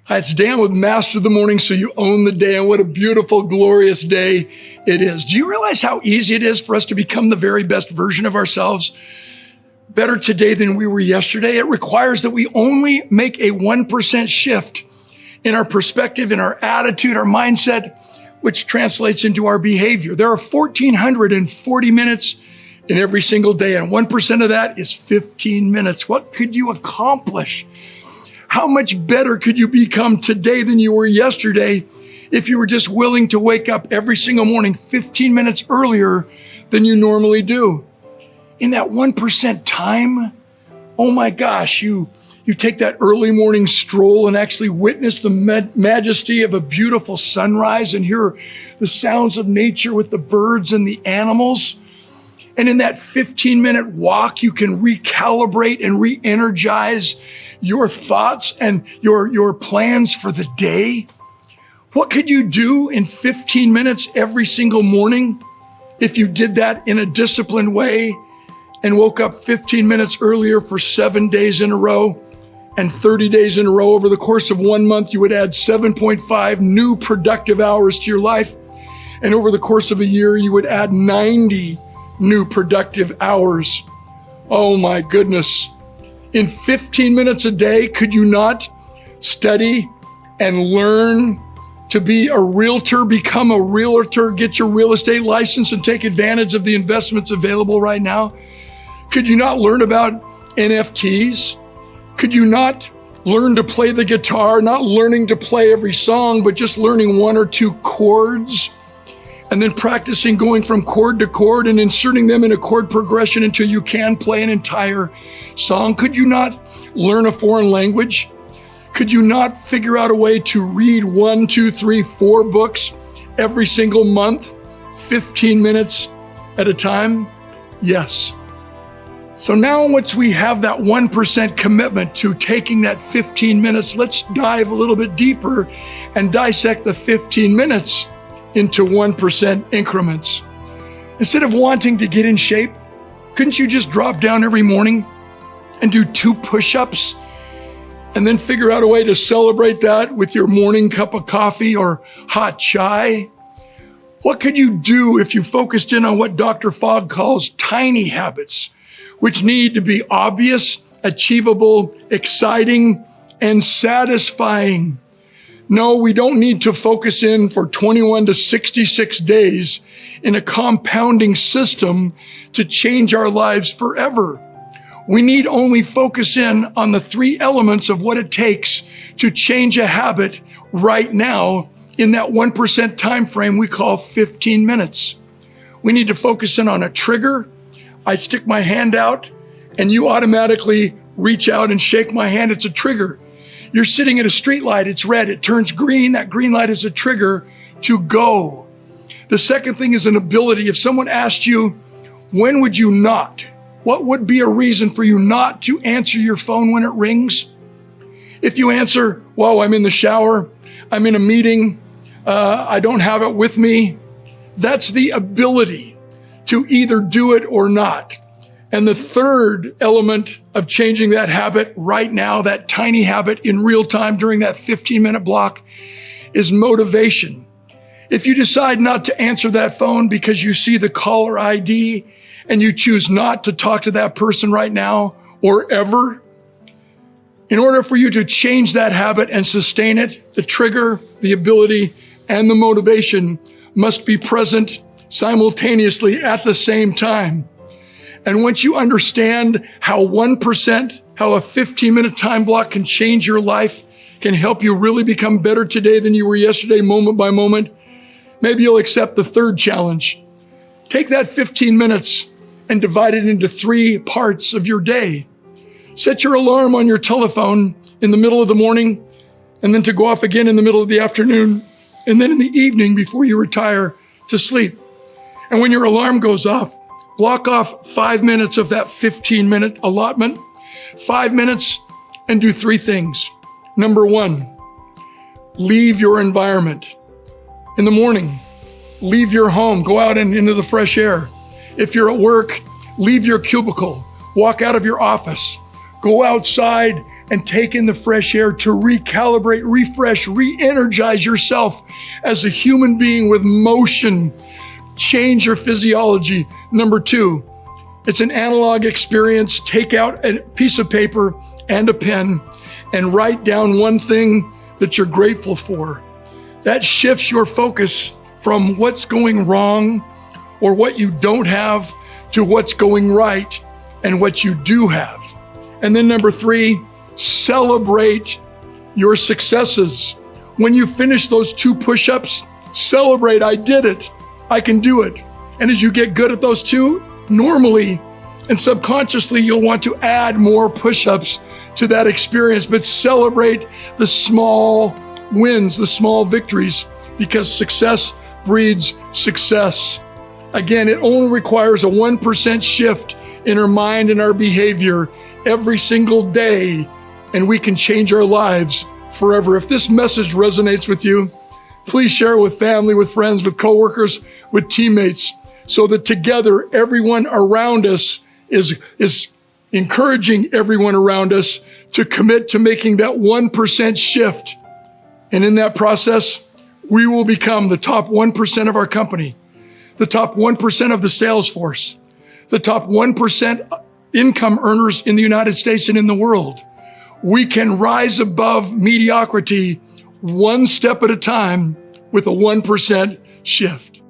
Hi, it's Dan with Master of the Morning, so you own the day, and what a beautiful, glorious day it is. Do you realize how easy it is for us to become the very best version of ourselves? Better today than we were yesterday. It requires that we only make a 1% shift in our perspective, in our attitude, our mindset, which translates into our behavior. There are 1,440 minutes in every single day, and 1% of that is 15 minutes. What could you accomplish? How much better could you become today than you were yesterday if you were just willing to wake up every single morning 15 minutes earlier than you normally do? In that 1% time, oh my gosh, you take that early morning stroll and actually witness the majesty of a beautiful sunrise and hear the sounds of nature with the birds and the animals. And in that 15-minute walk, you can recalibrate and re-energize your thoughts and your plans for the day. What could you do in 15 minutes every single morning if you did that in a disciplined way and woke up 15 minutes earlier for 7 days in a row and 30 days in a row? Over the course of 1 month, you would add 7.5 new productive hours to your life. And over the course of a year, you would add 90 new productive hours. Oh my goodness. In 15 minutes a day, could you not study and learn to be a realtor, become a realtor, get your real estate license and take advantage of the investments available right now? Could you not learn about NFTs? Could you not learn to play the guitar, not learning to play every song, but just learning one or two chords? And then practicing going from chord to chord and inserting them in a chord progression until you can play an entire song. Could you not learn a foreign language? Could you not figure out a way to read 1, 2, 3, 4 books every single month, 15 minutes at a time? Yes. So now once we have that 1% commitment to taking that 15 minutes, let's dive a little bit deeper and dissect the 15 minutes into 1% increments. Instead of wanting to get in shape, couldn't you just drop down every morning and do 2 push-ups and then figure out a way to celebrate that with your morning cup of coffee or hot chai? What could you do if you focused in on what Dr. Fogg calls tiny habits, which need to be obvious, achievable, exciting, and satisfying? No, we don't need to focus in for 21 to 66 days in a compounding system to change our lives forever. We need only focus in on the 3 elements of what it takes to change a habit right now in that 1% time frame we call 15 minutes. We need to focus in on a trigger. I stick my hand out and you automatically reach out and shake my hand. It's a trigger. You're sitting at a street light, it's red, it turns green. That green light is a trigger to go. The second thing is an ability. If someone asked you, when would you not? What would be a reason for you not to answer your phone when it rings? If you answer, well, I'm in the shower, I'm in a meeting, I don't have it with me, that's the ability to either do it or not. And the third element of changing that habit right now, that tiny habit in real time during that 15-minute block, is motivation. If you decide not to answer that phone because you see the caller ID and you choose not to talk to that person right now or ever, in order for you to change that habit and sustain it, the trigger, the ability, and the motivation must be present simultaneously at the same time. And once you understand how 1%, how a 15-minute time block can change your life, can help you really become better today than you were yesterday, moment by moment, maybe you'll accept the third challenge. Take that 15 minutes and divide it into 3 parts of your day. Set your alarm on your telephone in the middle of the morning, and then to go off again in the middle of the afternoon, and then in the evening before you retire to sleep. And when your alarm goes off, block off 5 minutes of that 15-minute allotment, 5 minutes, and do 3 things. Number 1, leave your environment. In the morning, leave your home, go out and into the fresh air. If you're at work, leave your cubicle, walk out of your office, go outside and take in the fresh air to recalibrate, refresh, re-energize yourself as a human being with motion. Change your physiology. Number 2, it's an analog experience. Take out a piece of paper and a pen and write down one thing that you're grateful for. That shifts your focus from what's going wrong or what you don't have to what's going right and what you do have. And then number 3, celebrate your successes. When you finish those 2 push-ups, celebrate, I did it, I can do it. And as you get good at those 2, normally and subconsciously, you'll want to add more push-ups to that experience, but celebrate the small wins, the small victories, because success breeds success. Again, it only requires a 1% shift in our mind and our behavior every single day, and we can change our lives forever. If this message resonates with you, please share it with family, with friends, with coworkers, with teammates, so that together everyone around us is encouraging everyone around us to commit to making that 1% shift. And in that process, we will become the top 1% of our company, the top 1% of the sales force, the top 1% income earners in the United States and in the world. We can rise above mediocrity one step at a time with a 1% shift.